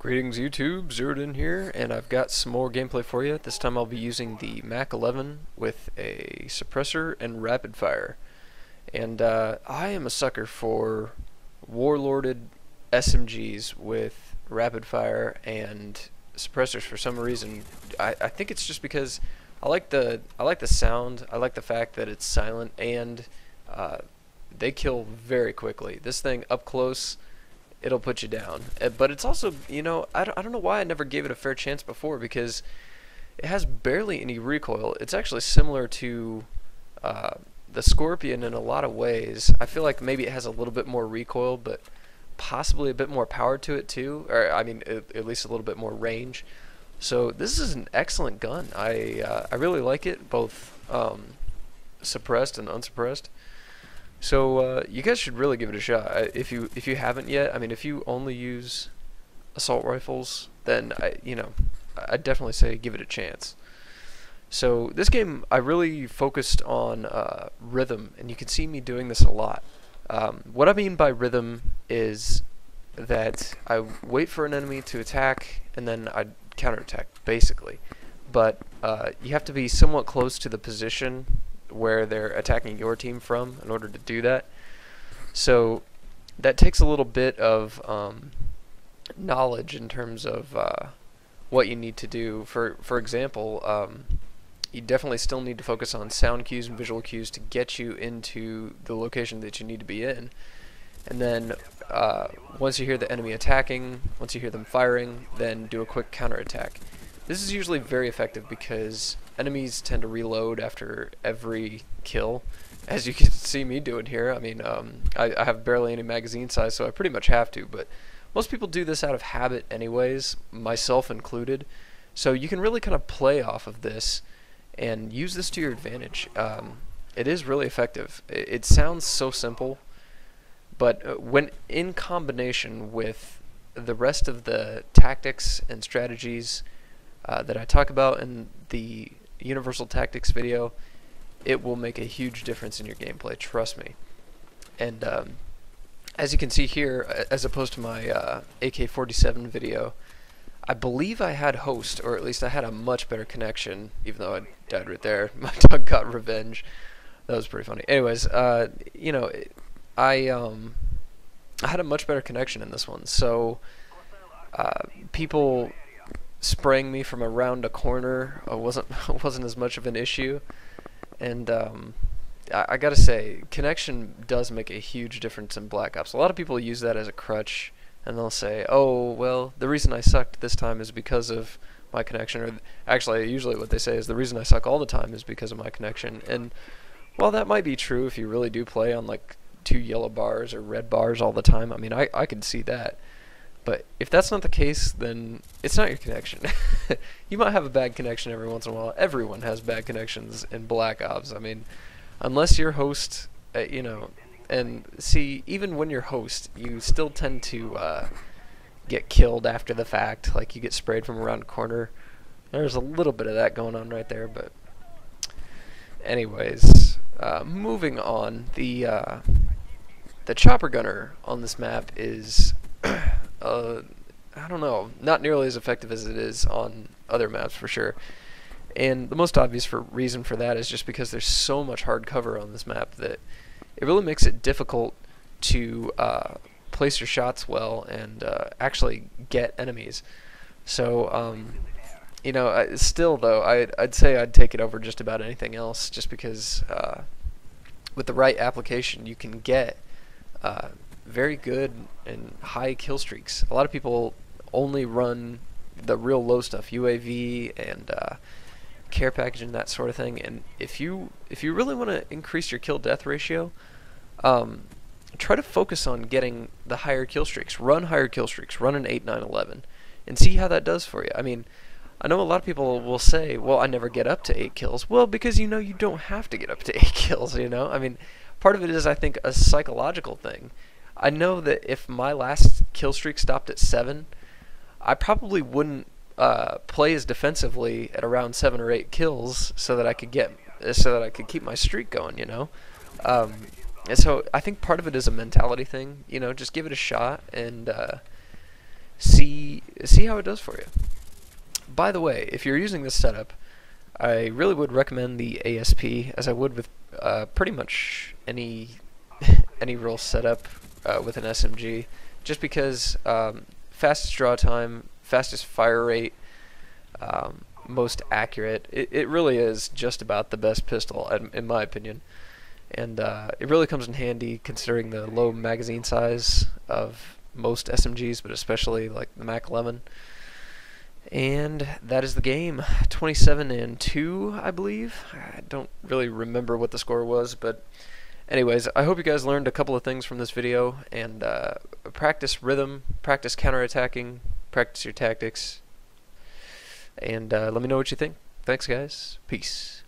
Greetings YouTube, Zeroed in here, and I've got some more gameplay for you. This time I'll be using the MAC-11 with a suppressor and rapid fire. And I am a sucker for warlorded SMGs with rapid fire and suppressors for some reason. I think it's just because I like the sound, I like the fact that it's silent, and they kill very quickly. This thing up close, it'll put you down. But it's also, I don't know why I never gave it a fair chance before, because it has barely any recoil. It's actually similar to the Scorpion in a lot of ways. I feel like maybe it has a little bit more recoil, but possibly a bit more power to it too, or I mean at least a little bit more range. So this is an excellent gun. I really like it, both suppressed and unsuppressed. So you guys should really give it a shot. If you haven't yet, I mean, if you only use assault rifles, then I'd definitely say give it a chance. So this game, I really focused on rhythm, and you can see me doing this a lot. What I mean by rhythm is that I wait for an enemy to attack, and then I counterattack, basically. But you have to be somewhat close to the position where they're attacking your team from in order to do that. So that takes a little bit of knowledge in terms of what you need to do. For example, you definitely still need to focus on sound cues and visual cues to get you into the location that you need to be in. And then once you hear the enemy attacking, once you hear them firing, then do a quick counterattack. This is usually very effective because enemies tend to reload after every kill, as you can see me doing here. I mean, I have barely any magazine size, so I pretty much have to, but most people do this out of habit anyways, myself included. So you can really kind of play off of this and use this to your advantage. It is really effective. It sounds so simple, but when in combination with the rest of the tactics and strategies that I talk about in the Universal Tactics video, it will make a huge difference in your gameplay, trust me. And as you can see here, as opposed to my AK-47 video, I believe I had host, or at least I had a much better connection, even though I died right there. My dog got revenge. That was pretty funny. Anyways, I had a much better connection in this one, so people spraying me from around a corner wasn't as much of an issue. And I gotta say, connection does make a huge difference in Black Ops. A lot of people use that as a crutch, and they'll say, oh, well, the reason I sucked this time is because of my connection. Or actually, usually what they say is the reason I suck all the time is because of my connection. And while that might be true if you really do play on like 2 yellow bars or red bars all the time, I mean, I can see that. But if that's not the case, then it's not your connection. You might have a bad connection every once in a while. Everyone has bad connections in Black Ops. I mean, unless you're host, and see, even when you're host, you still tend to get killed after the fact. Like, you get sprayed from around a corner. There's a little bit of that going on right there, but anyways, moving on. The chopper gunner on this map is I don't know, not nearly as effective as it is on other maps for sure. And the most obvious reason for that is just because there's so much hard cover on this map that it really makes it difficult to place your shots well and actually get enemies. So still though, I'd say I'd take it over just about anything else, just because with the right application you can get very good and high kill streaks. A lot of people only run the real low stuff, UAV and care package and that sort of thing. And if you really want to increase your kill death ratio, try to focus on getting the higher kill streaks. Run higher kill streaks. Run an 8, 9, 11, and see how that does for you. I mean, I know a lot of people will say, well, I never get up to 8 kills. Well, because you don't have to get up to 8 kills, I mean, part of it is, I think, a psychological thing. I know that if my last kill streak stopped at 7, I probably wouldn't play as defensively at around 7 or 8 kills so that I could keep my streak going, And so I think part of it is a mentality thing. Just give it a shot and see see how it does for you. By the way, if you're using this setup, I really would recommend the ASP, as I would with pretty much any any real setup with an SMG, just because fastest draw time, fastest fire rate, most accurate. It really is just about the best pistol, in my opinion. And it really comes in handy considering the low magazine size of most SMGs, but especially like the MAC-11. And that is the game. 27-2, I believe. I don't really remember what the score was, but anyways, I hope you guys learned a couple of things from this video, and practice rhythm, practice counterattacking, practice your tactics, and let me know what you think. Thanks, guys. Peace.